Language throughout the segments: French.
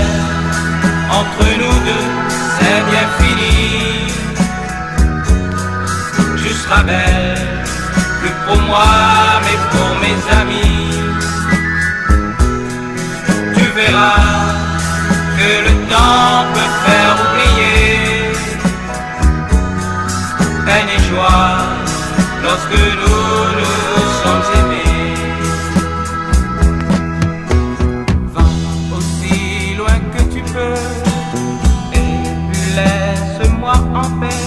belle, entre nous deux, c'est bien fini. Tu seras belle, plus pour moi, mais pour mes amis. Tu verras que le temps peut faire oublier peine et joie lorsque nous nous sommes aimés. Va aussi loin que tu peux et puis laisse-moi en paix,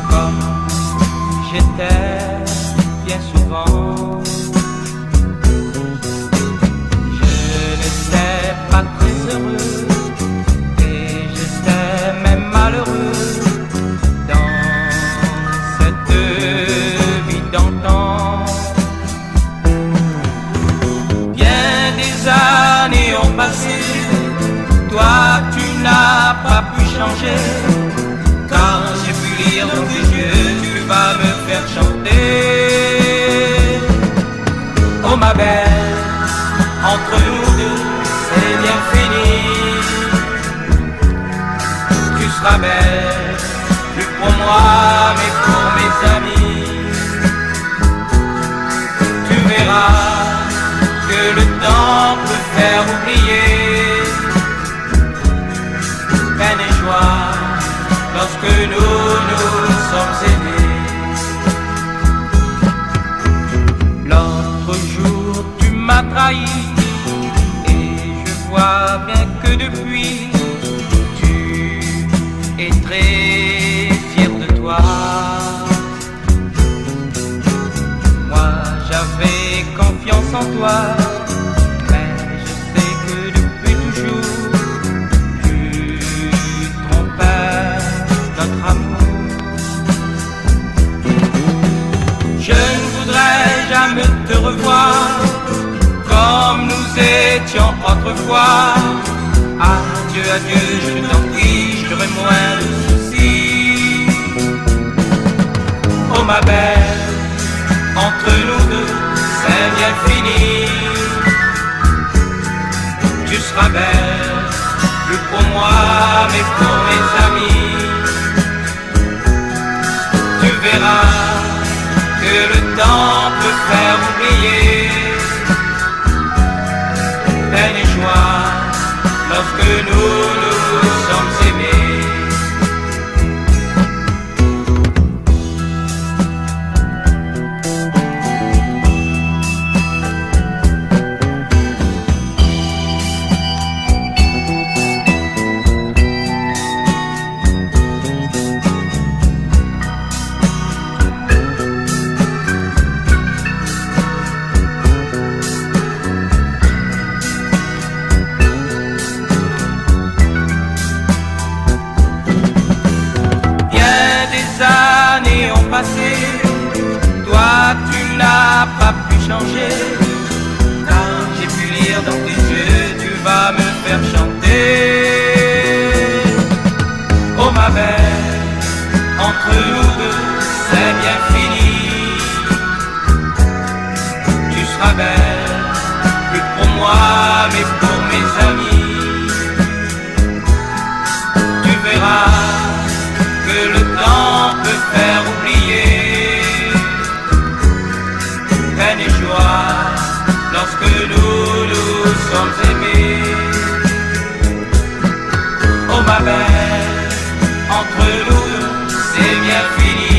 comme j'étais bien souvent. Je n'étais pas très heureux et j'étais même malheureux dans cette vie d'antan. Bien des années ont passé, toi tu n'as pas pu changer, car j'ai pu lire dans tes yeux, tu vas me faire chanter. Oh ma belle, entre nous deux, c'est bien fini. Tu seras belle, plus pour moi, mais pour mes amis. Tu verras que le temps peut faire oublier peine et joie lorsque nous nous sommes aimés. L'autre jour tu m'as trahi et je vois bien que depuis tu es très fier de toi. Moi j'avais confiance en toi, mais je sais que depuis toujours tu trompais notre amour. Je ne voudrais jamais te revoir comme nous étions autrefois. Adieu, adieu, je t'en prie, j'aurai moins de soucis. Oh ma belle, entre nous deux, c'est bien fini. Tu seras belle, plus pour moi, mais pour mes amis. Tu verras que le temps peut faire oublier peine et joie lorsque nous nous sommes aimés. Passé, toi tu n'as pas pu changer, car j'ai pu lire dans tes yeux, tu vas me faire chanter. Oh ma belle, entre nous deux, c'est bien fini. Tu seras belle, plus pour moi, mais pour mes amis. Tu verras que le temps peut faire oublier peine et joie lorsque nous nous sommes aimés. Oh ma belle, entre nous c'est bien fini.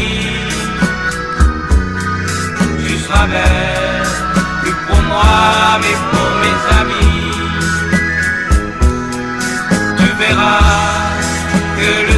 Tu seras belle, plus pour moi mais pour mes amis. Tu verras que le